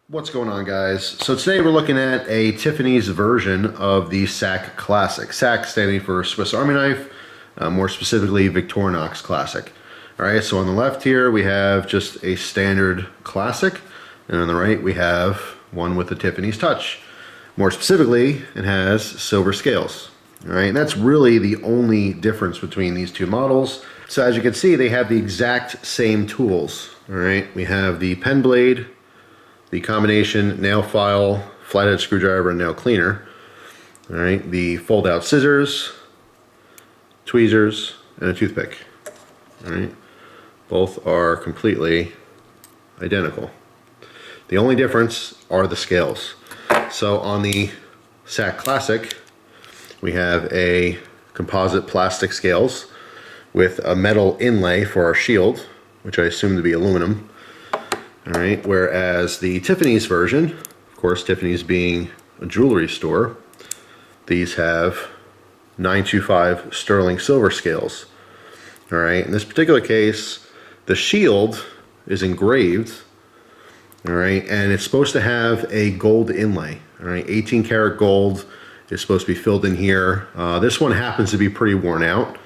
What's going on, guys? So today we're looking at a Tiffany's version of the SAK Classic. SAK standing for Swiss Army Knife, more specifically Victorinox Classic. All right, so on the left here we have just a standard Classic, and on the right we have one with the Tiffany's touch. More specifically, it has silver scales. All right, and that's really the only difference between these two models. So as you can see, they have the exact same tools. All right, we have the pen blade, the combination nail file, flathead screwdriver, and nail cleaner. All right, the fold-out scissors, tweezers, and a toothpick. All right, both are completely identical. The only difference are the scales. So on the SAK Classic, we have a composite plastic scales with a metal inlay for our shield, which I assume to be aluminum. All right, whereas the Tiffany's version, of course, Tiffany's being a jewelry store, these have 925 sterling silver scales. All right, in this particular case, the shield is engraved, all right, and it's supposed to have a gold inlay. All right, 18 karat gold is supposed to be filled in here. This one happens to be pretty worn out.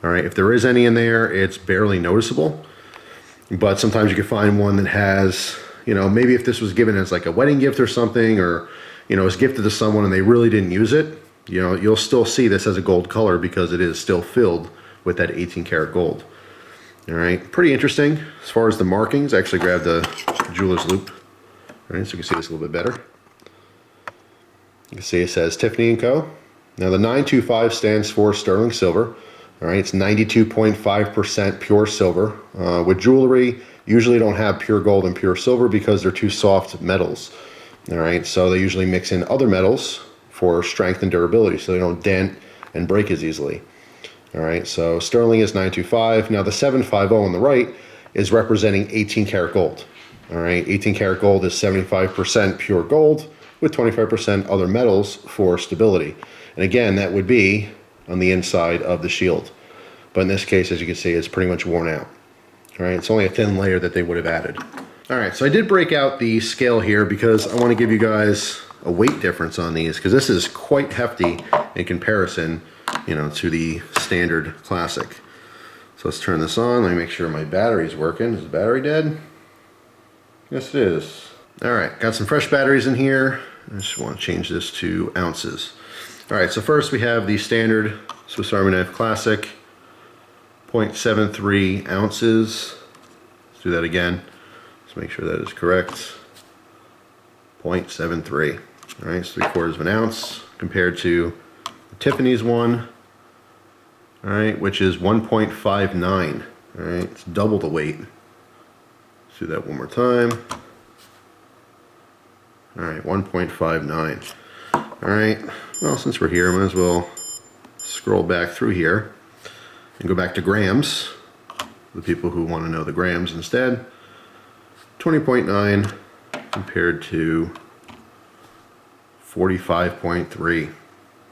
All right, if there is any in there, it's barely noticeable. But sometimes you can find one that has, you know, maybe if this was given as like a wedding gift or something, or, you know, was gifted to someone and they really didn't use it, you know, you'll still see this as a gold color because it is still filled with that 18 karat gold. All right, pretty interesting. As far as the markings, I actually grabbed the jeweler's loop. All right, so you can see this a little bit better. You can see it says Tiffany & Co. Now the 925 stands for sterling silver. All right, it's 92.5% pure silver. With jewelry, usually don't have pure gold and pure silver because they're too soft metals. All right, so they usually mix in other metals for strength and durability so they don't dent and break as easily. All right, so sterling is 925. Now the 750 on the right is representing 18 karat gold. All right, 18 karat gold is 75% pure gold with 25% other metals for stability. And again, that would be on the inside of the shield. But in this case, as you can see, it's pretty much worn out. All right, it's only a thin layer that they would have added. All right, so I did break out the scale here because I want to give you guys a weight difference on these because this is quite hefty in comparison, you know, to the standard Classic. So let's turn this on. Let me make sure my battery's working. Is the battery dead? Yes, it is. All right, got some fresh batteries in here. I just want to change this to ounces. All right, so first we have the standard Swiss Army Knife Classic, 0.73 ounces. Let's do that again. Let's make sure that is correct. 0.73. All right, so 3/4 of an ounce compared to the Tiffany's one. All right, which is 1.59. All right, it's double the weight. Let's do that one more time. All right, 1.59. All right, well, since we're here, I might as well scroll back through here and go back to grams, the people who want to know the grams instead. 20.9 compared to 45.3.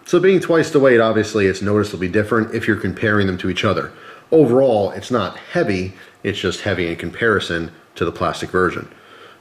So being twice the weight, obviously it's noticeably different if you're comparing them to each other. Overall, it's not heavy, it's just heavy in comparison to the plastic version.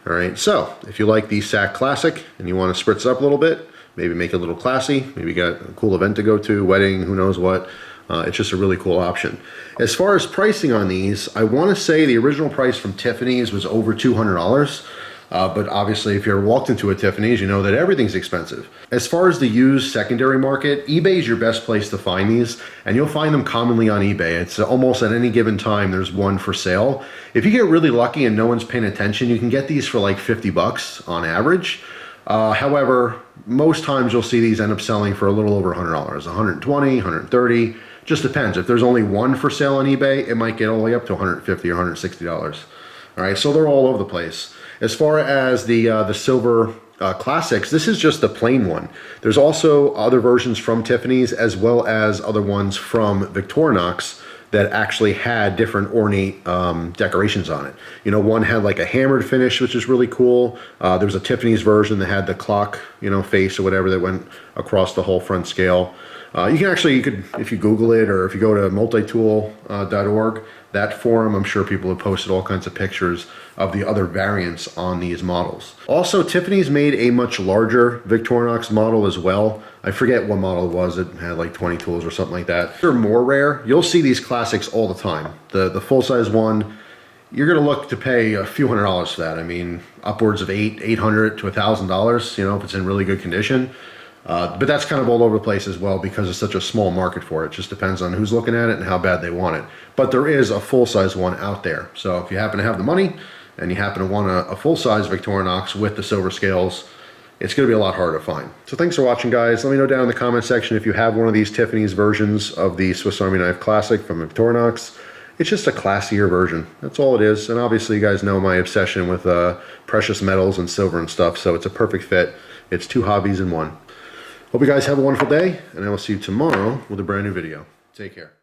All right, so if you like the SAK Classic and you want to spritz up a little bit, maybe make it a little classy, maybe you got a cool event to go to, wedding, who knows what, it's just a really cool option. As far as pricing on these, I want to say the original price from Tiffany's was over $200. But obviously if you're walked into a Tiffany's, you know that everything's expensive. As far as the used secondary market, eBay is your best place to find these, and you'll find them commonly on eBay. It's almost at any given time there's one for sale. If you get really lucky and no one's paying attention, you can get these for like 50 bucks on average. However, most times you'll see these end up selling for a little over $100, 120, 130, just depends. If there's only one for sale on eBay, it might get all the way up to $150 or $160. All right, so they're all over the place. As far as the silver Classics, this is just the plain one. There's also other versions from Tiffany's as well as other ones from Victorinox that actually had different ornate decorations on it. You know, one had like a hammered finish, which is really cool. There was a Tiffany's version that had the clock, you know, face or whatever that went across the whole front scale. You could, if you Google it or if you go to multitool.org, that forum, I'm sure people have posted all kinds of pictures of the other variants on these models. Also, Tiffany's made a much larger Victorinox model as well. I forget what model it was. It had like 20 tools or something like that. They're more rare. You'll see these classics all the time. The full-size one, you're gonna look to pay a few $100s for that. I mean, upwards of $800 to $1,000, you know, if it's in really good condition. But that's kind of all over the place as well because it's such a small market for it. It just depends on who's looking at it and how bad they want it. But there is a full-size one out there. So if you happen to have the money and you happen to want a full-size Victorinox with the silver scales, it's gonna be a lot harder to find. So thanks for watching, guys. Let me know down in the comment section if you have one of these Tiffany's versions of the Swiss Army Knife Classic from Victorinox. It's just a classier version. That's all it is. And obviously you guys know my obsession with precious metals and silver and stuff, so it's a perfect fit. It's two hobbies in one. Hope you guys have a wonderful day, and I will see you tomorrow with a brand new video. Take care.